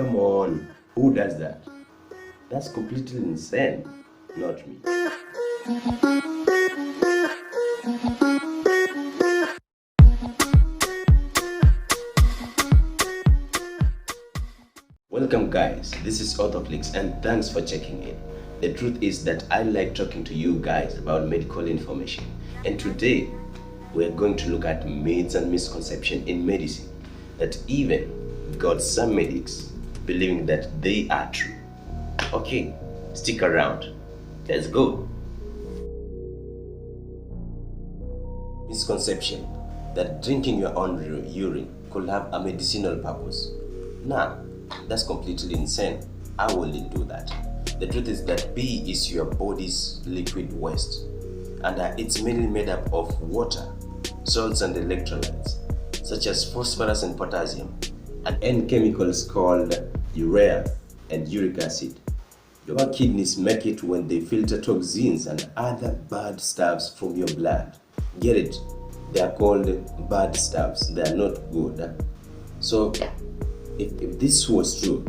Come on, who does that? That's completely insane, not me. Welcome guys, this is Orthoflix and thanks for checking in. The truth is that I like talking to you guys about medical information, and today we're going to look at myths and misconceptions in medicine that even got some medics believing that they are true. Okay, stick around. Let's go. Misconception that drinking your own urine could have a medicinal purpose. Nah, that's completely insane. I wouldn't do that. The truth is that pee is your body's liquid waste, and it's mainly made up of water, salts and electrolytes such as phosphorus and potassium, and chemicals called urea and uric acid. Your kidneys make it when they filter toxins and other bad stuffs from your blood. Get it? They are called bad stuffs. They are not good. So if this was true,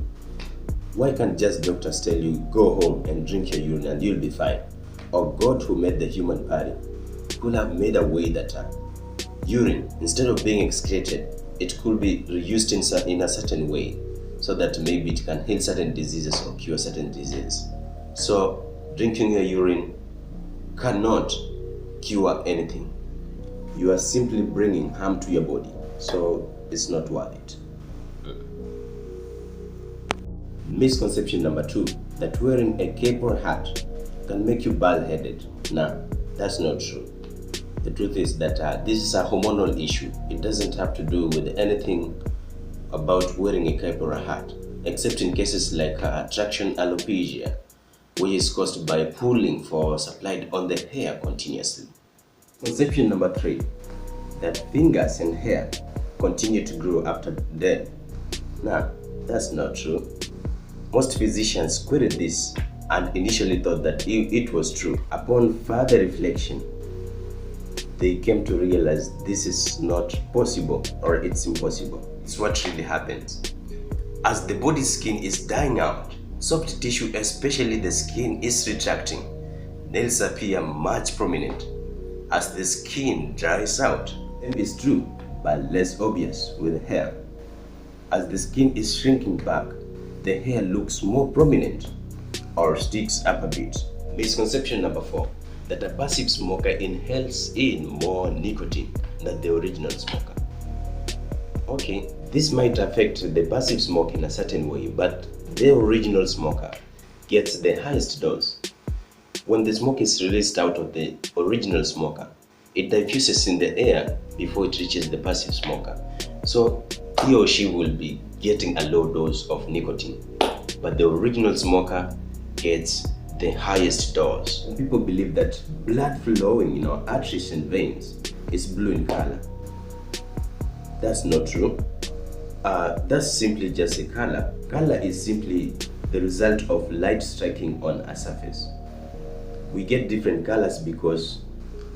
why can't just doctors tell you go home and drink your urine and you'll be fine? Or God, who made the human body, could have made a way that urine, instead of being excreted, it could be reused in a certain way, so that maybe it can heal certain diseases or cure certain diseases. So drinking your urine cannot cure anything. You are simply bringing harm to your body, so it's not worth it. Misconception number 2, that wearing a cape or hat can make you bald-headed. Nah, that's not true. The truth is that this is a hormonal issue. It doesn't have to do with anything about wearing a cape or a hat, except in cases like traction alopecia, which is caused by pulling force applied on the hair continuously. Conception number 3, that fingers and hair continue to grow after death. Nah, that's not true. Most physicians queried this and initially thought that it was true. Upon further reflection, they came to realize this is not possible, or it's impossible. It's what really happens. As the body's skin is dying out, soft tissue, especially the skin, is retracting. Nails appear much prominent. As the skin dries out, it's true, but less obvious with hair. As the skin is shrinking back, the hair looks more prominent or sticks up a bit. Misconception number 4, that a passive smoker inhales in more nicotine than the original smoker. Okay, this might affect the passive smoke in a certain way, but the original smoker gets the highest dose. When the smoke is released out of the original smoker, it diffuses in the air before it reaches the passive smoker. So he or she will be getting a low dose of nicotine, but the original smoker gets the highest dose. People believe that blood flowing in our arteries and veins is blue in color. That's not true. That's simply just a color. Color is simply the result of light striking on a surface. We get different colors because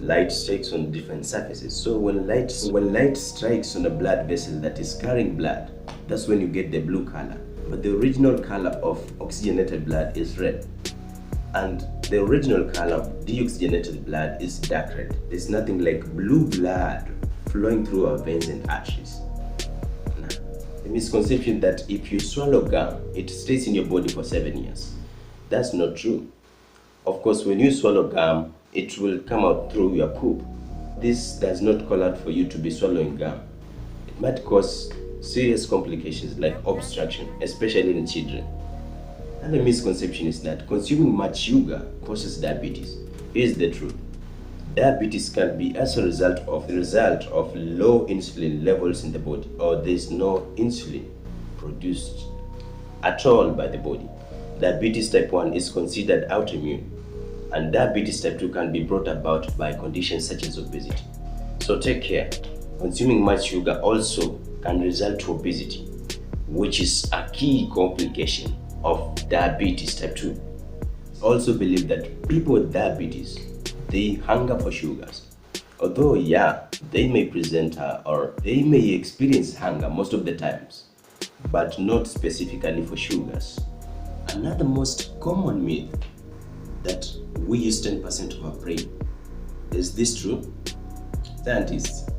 light strikes on different surfaces. So when light strikes on a blood vessel that is carrying blood, that's when you get the blue color. But the original color of oxygenated blood is red, and the original color of deoxygenated blood is dark red. There's nothing like blue blood flowing through our veins and arteries. Now, the misconception that if you swallow gum, it stays in your body for 7 years. That's not true. Of course, when you swallow gum, it will come out through your poop. This does not call out for you to be swallowing gum. It might cause serious complications like obstruction, especially in children. And the misconception is that consuming much sugar causes diabetes. Here's the truth. Diabetes can be as a result of low insulin levels in the body, or there's no insulin produced at all by the body. Diabetes type 1 is considered autoimmune, and diabetes type 2 can be brought about by conditions such as obesity. So take care. Consuming much sugar also can result to obesity, which is a key complication of diabetes type 2. Also believe that people with diabetes, they hunger for sugars. Although yeah, they may present or they may experience hunger most of the times, but not specifically for sugars. Another most common myth that we use 10% of our brain. Is this true? Scientists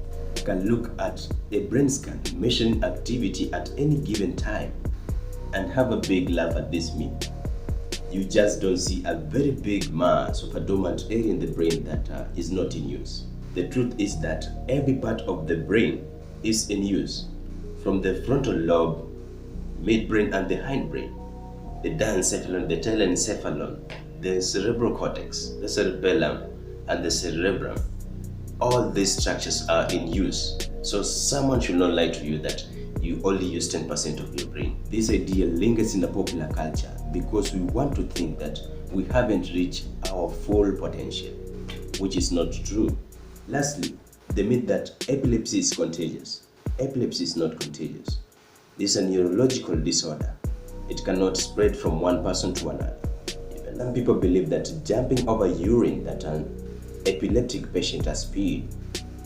can look at a brain scan measuring activity at any given time and have a big laugh at this myth. You just don't see a very big mass of a dormant area in the brain that is not in use. The truth is that every part of the brain is in use, from the frontal lobe, midbrain and the hindbrain, the diencephalon, the telencephalon, the cerebral cortex, the cerebellum, and the cerebrum. All these structures are in use, so someone should not lie to you that you only use 10% of your brain. This idea lingers in the popular culture because we want to think that we haven't reached our full potential, which is not true. Lastly, the myth that epilepsy is contagious. Epilepsy is not contagious. This is a neurological disorder. It cannot spread from one person to another. Even some people believe that jumping over urine that an epileptic patient has peed,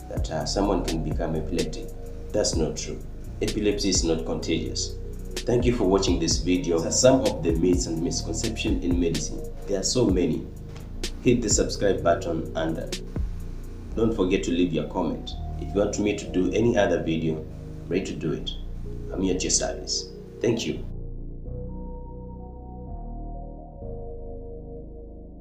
that someone can become epileptic. That's not true. Epilepsy is not contagious. Thank you for watching this video. These are some of the myths and misconceptions in medicine. There are so many. Hit the subscribe button and don't forget to leave your comment. If you want me to do any other video, I'm ready to do it. I'm here at your service. Thank you.